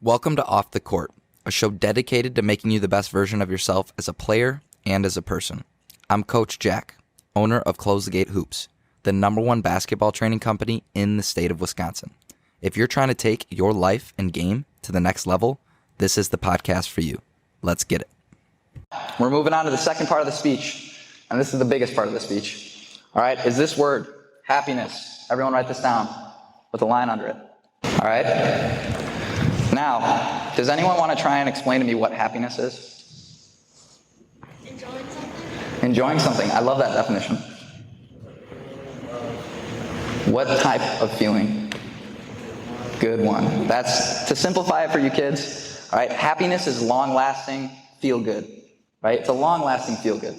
Welcome to Off the Court, a show dedicated to making you the best version of yourself as a player and as a person. I'm Coach Jack, owner of Close the Gate Hoops, the #1 basketball training company in the state of Wisconsin. If you're trying to take your life and game to the next level, this is the podcast for you. Let's get it. We're moving on to the second part of the speech, and this is the biggest part of the speech. All right, is this word, happiness. Everyone write this down with a line under it. All right? Now, does anyone want to try and explain to me what happiness is? Enjoying something. Enjoying something. I love that definition. What type of feeling? Good one. That's, to simplify it for you kids, all right, happiness is long-lasting feel-good, right? It's a long-lasting feel-good.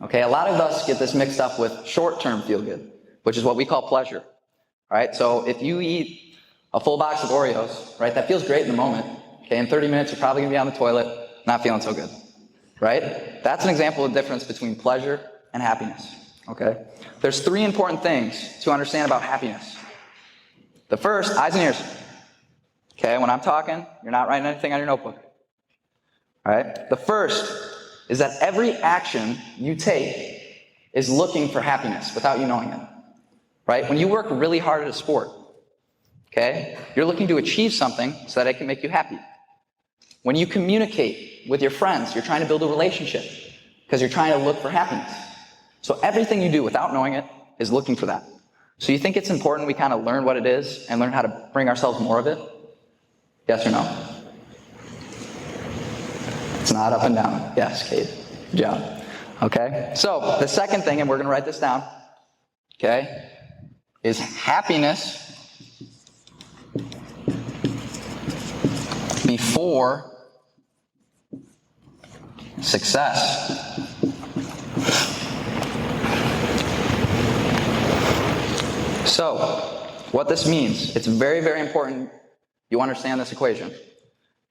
Okay, a lot of us get this mixed up with short-term feel-good, which is what we call pleasure, all right? So if you eat a full box of Oreos, right, that feels great in the moment. Okay, in 30 minutes, you're probably going to be on the toilet, not feeling so good, right? That's an example of the difference between pleasure and happiness, okay? There's 3 important things to understand about happiness. The first, eyes and ears. Okay, when I'm talking, you're not writing anything on your notebook. All right? The first is that every action you take is looking for happiness without you knowing it. Right? When you work really hard at a sport, okay, you're looking to achieve something so that it can make you happy. When you communicate with your friends, you're trying to build a relationship because you're trying to look for happiness. So everything you do without knowing it is looking for that. So you think it's important we kind of learn what it is and learn how to bring ourselves more of it? Yes or no? It's not up and down. Yes, Kate. Good job. Okay? So the second thing, and we're going to write this down, okay, is happiness before success. So, what this means, it's very, very important you understand this equation.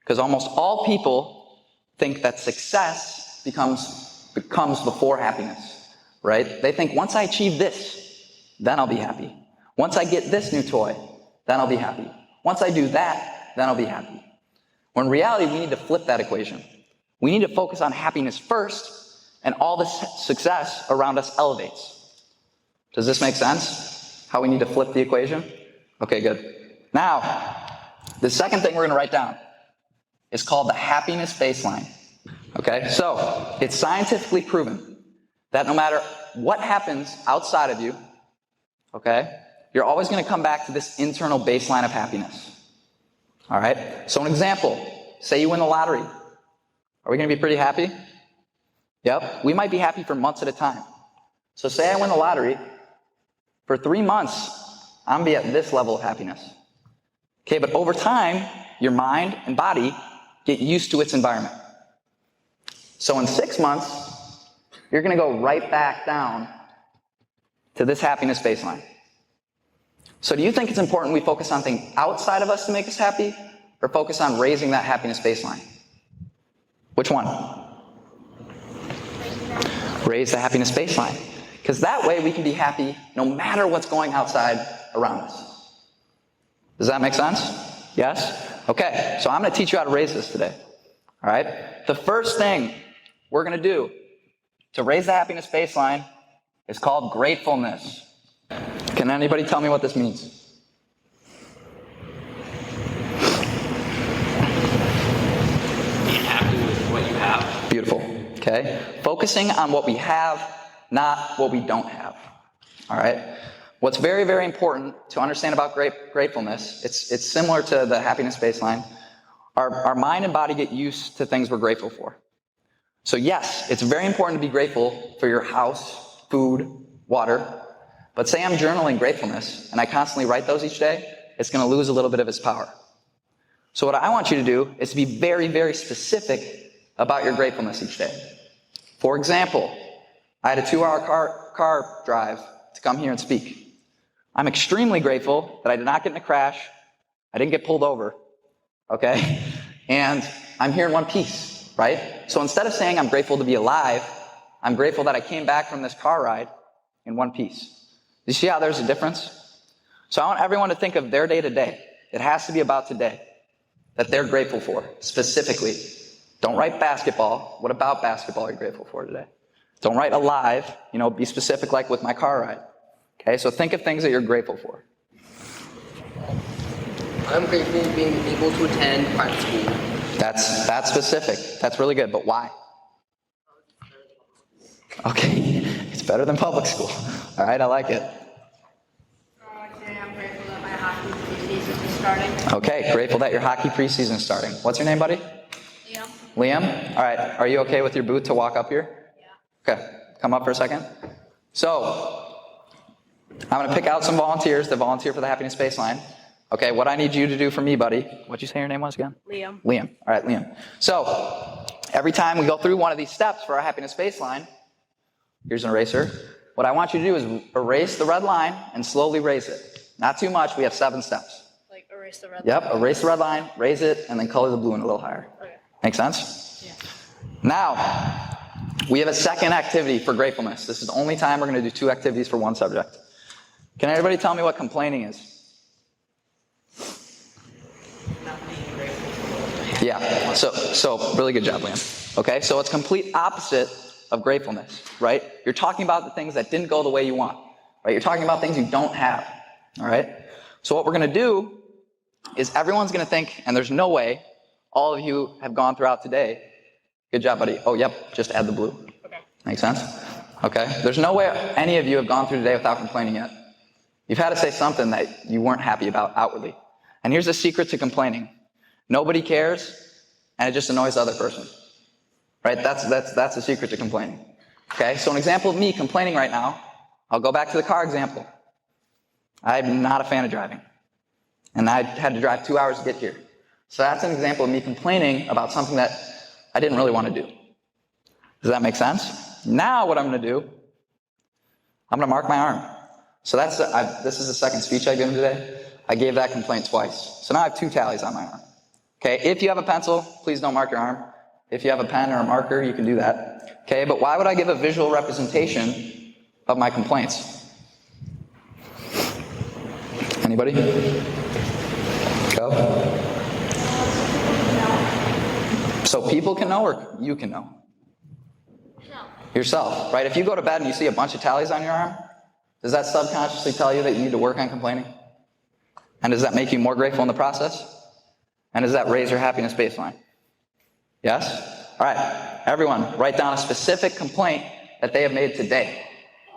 Because almost all people think that success becomes before happiness, right? They think, once I achieve this, then I'll be happy. Once I get this new toy, then I'll be happy. Once I do that, then I'll be happy. When in reality, we need to flip that equation. We need to focus on happiness first, and all the success around us elevates. Does this make sense? How we need to flip the equation? Okay, good. Now, the second thing we're going to write down is called the happiness baseline. Okay, so it's scientifically proven that no matter what happens outside of you, okay, you're always going to come back to this internal baseline of happiness. All right, so an example, say you win the lottery. Are we going to be pretty happy? Yep, we might be happy for months at a time. So say I win the lottery. For 3 months, I'm going to be at this level of happiness. Okay, but over time, your mind and body get used to its environment. So in 6 months, you're going to go right back down to this happiness baseline. So do you think it's important we focus on things outside of us to make us happy, or focus on raising that happiness baseline? Which one? Raise the happiness baseline. Because that way we can be happy no matter what's going outside around us. Does that make sense? Yes? Okay, so I'm going to teach you how to raise this today. All right? The first thing we're going to do to raise the happiness baseline is called gratefulness. Can anybody tell me what this means? Being happy with what you have. Beautiful. Okay? Focusing on what we have, not what we don't have. All right? What's very, very important to understand about gratefulness, it's similar to the happiness baseline. Our mind and body get used to things we're grateful for. So yes, it's very important to be grateful for your house, food, water. But say I'm journaling gratefulness, and I constantly write those each day, it's going to lose a little bit of its power. So what I want you to do is to be very, very specific about your gratefulness each day. For example, I had a 2-hour car drive to come here and speak. I'm extremely grateful that I did not get in a crash. I didn't get pulled over, okay? And I'm here in one piece, right? So instead of saying I'm grateful to be alive, I'm grateful that I came back from this car ride in one piece. You see how there's a difference? So I want everyone to think of their day to day. It has to be about today. that they're grateful for, specifically. Don't write basketball. What about basketball are you grateful for today? Don't write alive. Be specific, like with my car ride. Okay, so think of things that you're grateful for. I'm grateful for being able to attend private school. That's specific. That's really good, but why? Okay, it's better than public school. All right, I like it. Today I'm grateful that my hockey preseason is starting. Okay, grateful that your hockey preseason is starting. What's your name, buddy? Liam. Liam? All right, are you okay with your boot to walk up here? Yeah. Okay, come up for a second. So, I'm going to pick out some volunteers that volunteer for the Happiness Baseline. Okay, what I need you to do for me, buddy. What'd you say your name was again? Liam. Liam. All right, Liam. So, every time we go through one of these steps for our Happiness Baseline, here's an eraser. What I want you to do is erase the red line and slowly raise it. Not too much, we have 7 steps. Like erase the red Yep, line. erase the red line, raise it, and then color the blue in a little higher. Okay. Make sense? Yeah. Now, we have a second activity for gratefulness. This is the only time we're going to do 2 activities for one subject. Can anybody tell me what complaining is? Yeah, so really good job, Liam. Okay, so it's complete opposite of gratefulness, right? You're talking about the things that didn't go the way you want, right? You're talking about things you don't have, all right? So what we're going to do is everyone's going to think, and there's no way all of you have gone throughout today. Good job, buddy. Oh, yep, just add the blue. Okay. Make sense? Okay, there's no way any of you have gone through today without complaining yet. You've had to say something that you weren't happy about outwardly. And here's the secret to complaining. Nobody cares, and it just annoys the other person. Right? That's the secret to complaining. Okay? So an example of me complaining right now, I'll go back to the car example. I'm not a fan of driving. And I had to drive 2 hours to get here. So that's an example of me complaining about something that I didn't really want to do. Does that make sense? Now what I'm going to do, I'm going to mark my arm. So this is the second speech I've given today. I gave that complaint twice. So now I have 2 tallies on my arm. Okay, if you have a pencil, please don't mark your arm. If you have a pen or a marker, you can do that. Okay, but why would I give a visual representation of my complaints? Anybody? Go. So people can know or you can know? Yourself, right? If you go to bed and you see a bunch of tallies on your arm, does that subconsciously tell you that you need to work on complaining? And does that make you more grateful in the process? And does that raise your happiness baseline? Yes? All right, everyone, write down a specific complaint that they have made today.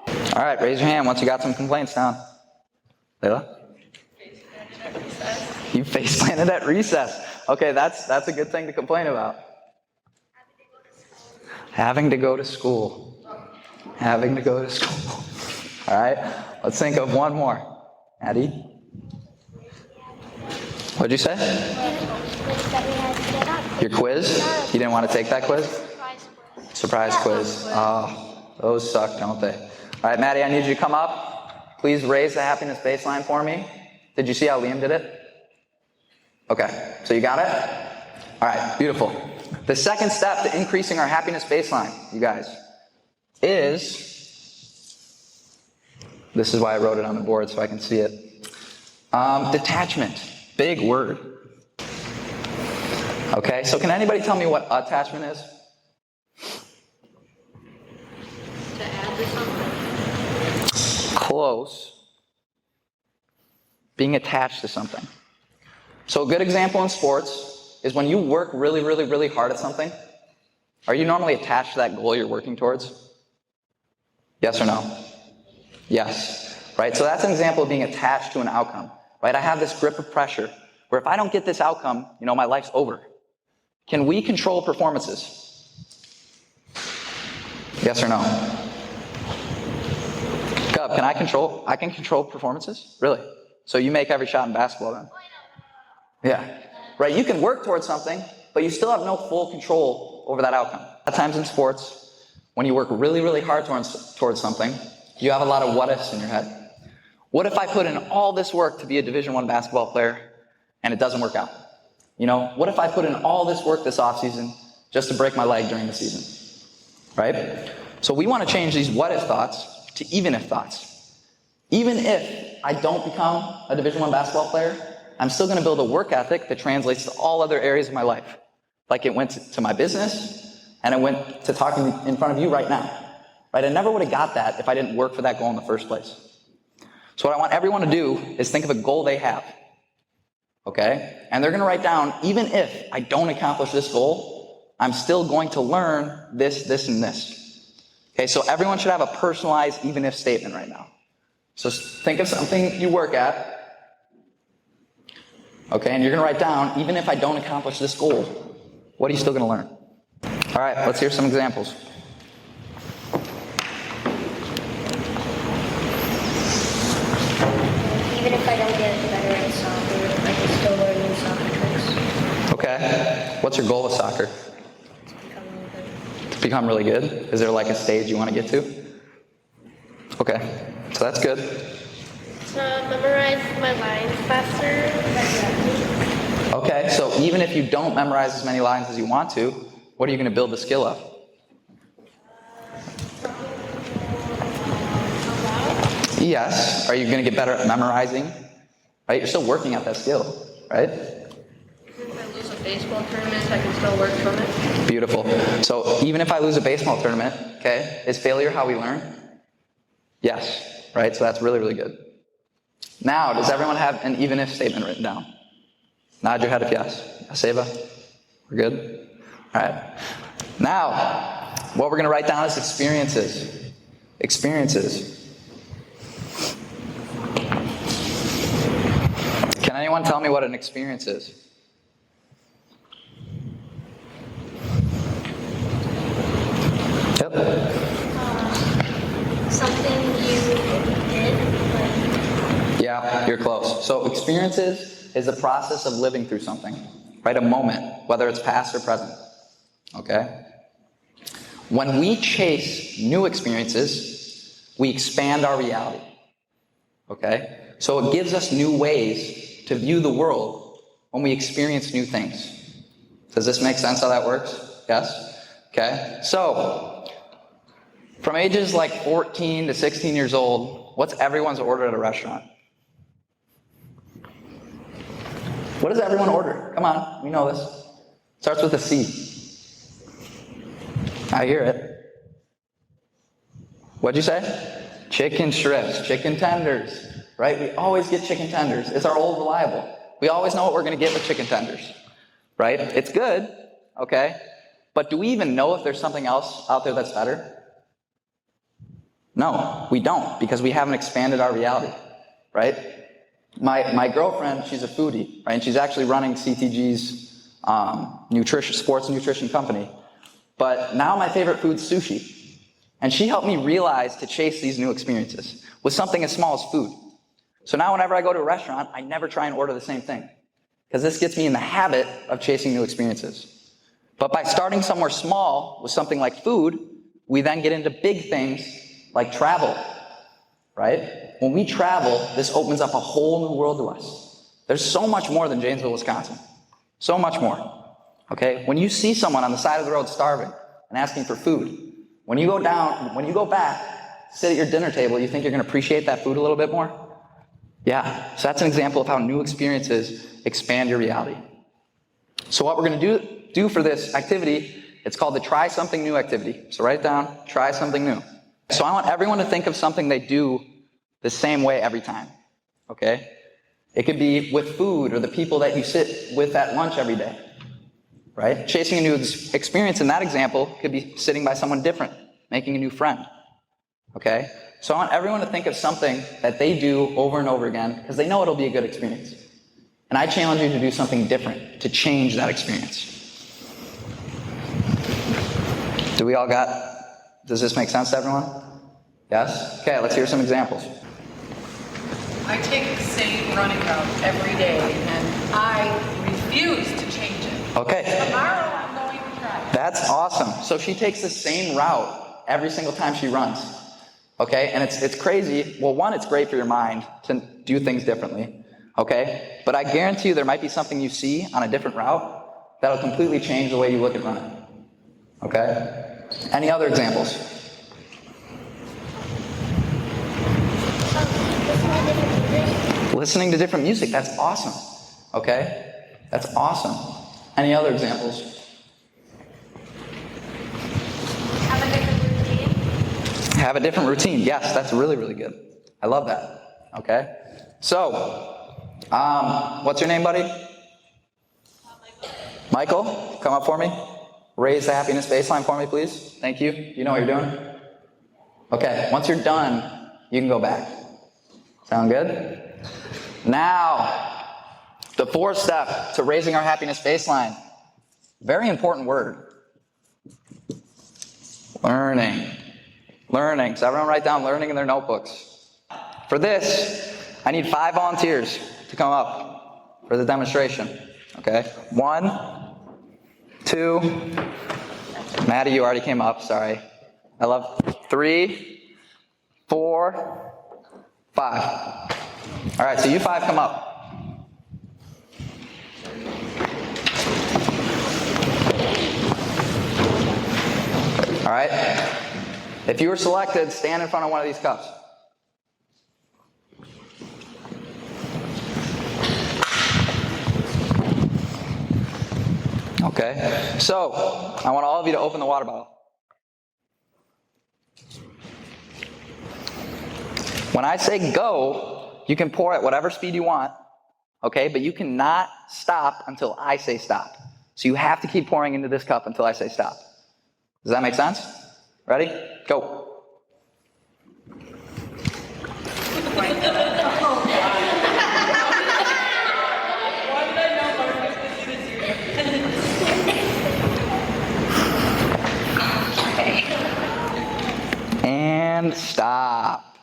All right, raise your hand once you got some complaints down. Layla? You face planted at recess. Okay, that's a good thing to complain about. Having to go to school. Having to go to school. All right, let's think of one more. Addie? What'd you say? Your quiz? You didn't want to take that quiz? Surprise quiz. Oh, those suck, don't they? All right, Maddie, I need you to come up. Please raise the happiness baseline for me. Did you see how Liam did it? Okay, so you got it? All right, beautiful. The second step to increasing our happiness baseline, you guys, is, this is why I wrote it on the board so I can see it. Detachment. Big word. Okay, so can anybody tell me what attachment is? To add to something. Close. Being attached to something. So a good example in sports is when you work really, really, really hard at something, are you normally attached to that goal you're working towards? Yes or no? Yes. Right, so that's an example of being attached to an outcome. Right, I have this grip of pressure where if I don't get this outcome, my life's over. Can we control performances? Yes or no? Gov, I can control performances? Really? So you make every shot in basketball then? Yeah. Right, you can work towards something, but you still have no full control over that outcome. At times in sports, when you work really, really hard towards something, you have a lot of what ifs in your head. What if I put in all this work to be a Division I basketball player and it doesn't work out? What if I put in all this work this offseason just to break my leg during the season? Right? So we want to change these what if thoughts to even if thoughts. Even if I don't become a Division I basketball player, I'm still going to build a work ethic that translates to all other areas of my life. Like it went to my business, and it went to talking in front of you right now. Right? I never would have got that if I didn't work for that goal in the first place. So what I want everyone to do is think of a goal they have. Okay? And they're going to write down, even if I don't accomplish this goal, I'm still going to learn this, this, and this. Okay, so everyone should have a personalized even if statement right now. So think of something you work at. Okay, and you're going to write down, even if I don't accomplish this goal, what are you still going to learn? All right, let's hear some examples. Even if I don't get better at soccer, I can still learn new soccer tricks. Okay, what's your goal with soccer? To become really good. To become really good? Is there like a stage you want to get to? Okay, so that's good. To memorize my lines faster. Okay, so even if you don't memorize as many lines as you want to, what are you going to build the skill of? Yes. Are you going to get better at memorizing? Right? You're still working at that skill, right? If I lose a baseball tournament, I can still work from it. Beautiful. So even if I lose a baseball tournament, okay, is failure how we learn? Yes. Right? So that's really, really good. Now, does everyone have an even if statement written down? Nod your head if yes. Yes, Ava? We're good? All right. Now, what we're going to write down is experiences. Experiences. Can anyone tell me what an experience is? Yep. Something you did. Yeah, you're close. So experiences is the process of living through something, right? A moment, whether it's past or present. Okay? When we chase new experiences, we expand our reality. Okay? So it gives us new ways to view the world when we experience new things. Does this make sense how that works? Yes? Okay? So, from ages like 14 to 16 years old, what's everyone's order at a restaurant? What does everyone order? Come on, we know this. Starts with a C. I hear it. What'd you say? Chicken strips, chicken tenders, right? We always get chicken tenders. It's our old reliable. We always know what we're going to get with chicken tenders, right? It's good, okay? But do we even know if there's something else out there that's better? No, we don't, because we haven't expanded our reality, right? My girlfriend, she's a foodie, right? And she's actually running CTG's sports nutrition company. But now my favorite food's sushi. And she helped me realize to chase these new experiences with something as small as food. So now whenever I go to a restaurant, I never try and order the same thing, because this gets me in the habit of chasing new experiences. But by starting somewhere small with something like food, we then get into big things like travel, right? When we travel, this opens up a whole new world to us. There's so much more than Janesville, Wisconsin. So much more. Okay? When you see someone on the side of the road starving and asking for food, when you go back, sit at your dinner table, you think you're going to appreciate that food a little bit more? Yeah. So that's an example of how new experiences expand your reality. So what we're going to do for this activity, it's called the Try Something New activity. So write it down, try something new. So I want everyone to think of something they do the same way every time. Okay? It could be with food or the people that you sit with at lunch every day. Right? Chasing a new experience in that example could be sitting by someone different, making a new friend. Okay? So I want everyone to think of something that they do over and over again, because they know it'll be a good experience. And I challenge you to do something different to change that experience. Does this make sense to everyone? Yes? Okay, let's hear some examples. I take the same running route every day, and I refuse to change it. Okay. Tomorrow I'm going to try it. That's awesome. So she takes the same route every single time she runs. Okay? And it's crazy. Well, one, it's great for your mind to do things differently. Okay? But I guarantee you there might be something you see on a different route that'll completely change the way you look at running. Okay? Any other examples? Listening to different music, that's awesome. Okay? That's awesome. Any other examples? Have a different routine. Have a different routine. Yes, that's really, really good. I love that. Okay? So, what's your name, buddy? Michael, come up for me. Raise the happiness baseline for me, please. Thank you. You know what you're doing? Okay, once you're done, you can go back. Sound good? Now, the fourth step to raising our happiness baseline. Very important word. Learning. Learning. So everyone write down learning in their notebooks. For this, I need 5 volunteers to come up for the demonstration. Okay? 1, 2. Maddie, you already came up. Sorry. I love 3, 4, 5. All right, so you 5 come up. All right? If you were selected, stand in front of one of these cups. Okay, so I want all of you to open the water bottle. When I say go, you can pour at whatever speed you want, okay? But you cannot stop until I say stop. So you have to keep pouring into this cup until I say stop. Does that make sense? Ready? Go. And stop.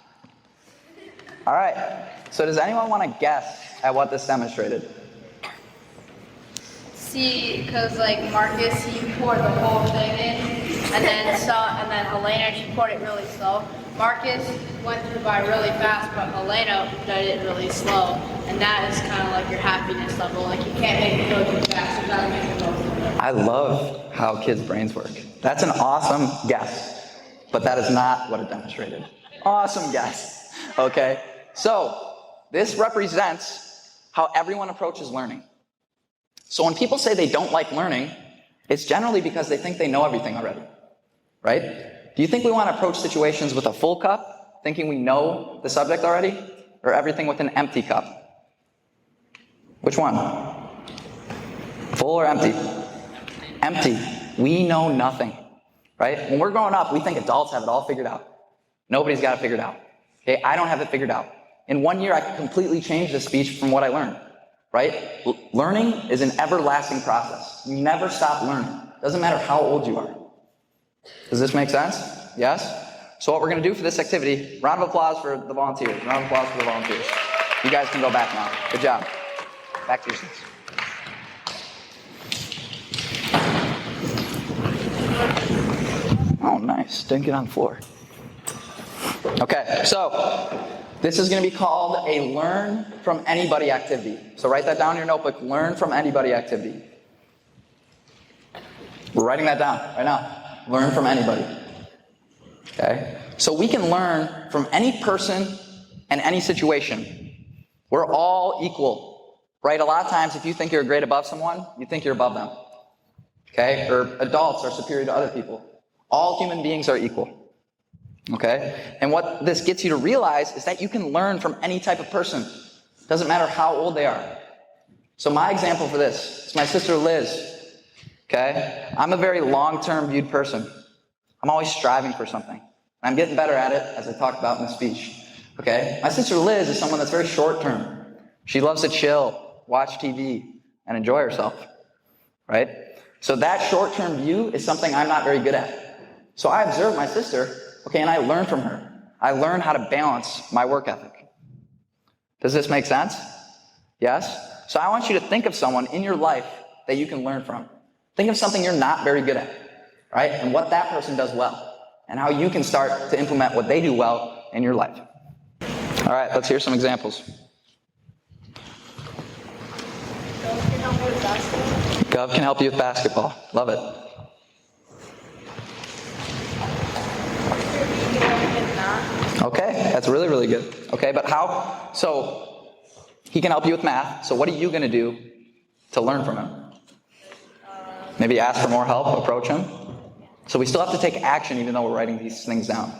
All right. So does anyone want to guess at what this demonstrated? See, because like Marcus, he poured the whole thing in, and then Helena, she poured it really slow. Marcus went through by really fast, but Helena did it really slow, and that is kind of like your happiness level. Like you can't make it go too fast, you gotta make it go slow. I love how kids' brains work. That's an awesome guess, but that is not what it demonstrated. Awesome guess. Okay, so this represents how everyone approaches learning. So when people say they don't like learning, it's generally because they think they know everything already, right? Do you think we want to approach situations with a full cup, thinking we know the subject already, or everything with an empty cup? Which one? Full or empty? Empty. We know nothing, right? When we're growing up, we think adults have it all figured out. Nobody's got it figured out. Okay, I don't have it figured out. In 1 year, I could completely change this speech from what I learned. Right? Learning is an everlasting process. You never stop learning. Doesn't matter how old you are. Does this make sense? Yes? So what we're going to do for this activity, round of applause for the volunteers. Round of applause for the volunteers. You guys can go back now. Good job. Back to your seats. Oh, nice. Didn't get on the floor. Okay, so this is going to be called a learn from anybody activity. So write that down in your notebook, learn from anybody activity. We're writing that down right now. Learn from anybody. Okay? So we can learn from any person and any situation. We're all equal. Right? A lot of times if you think you're a grade above someone, you think you're above them. Okay? Or adults are superior to other people. All human beings are equal. Okay? And what this gets you to realize is that you can learn from any type of person. Doesn't matter how old they are. So my example for this is my sister Liz. Okay? I'm a very long-term viewed person. I'm always striving for something. And I'm getting better at it, as I talked about in the speech. Okay? My sister Liz is someone that's very short-term. She loves to chill, watch TV, and enjoy herself. Right? So that short-term view is something I'm not very good at. So I observe my sister. Okay, and I learn from her. I learn how to balance my work ethic. Does this make sense? Yes? So I want you to think of someone in your life that you can learn from. Think of something you're not very good at, right? And what that person does well, and how you can start to implement what they do well in your life. All right, let's hear some examples. Gov can help you with basketball. Love it. Okay, that's really, really good. Okay, but how? So, He can help you with math, so what are you going to do to learn from him? Maybe ask for more help, approach him. So we still have to take action even though we're writing these things down.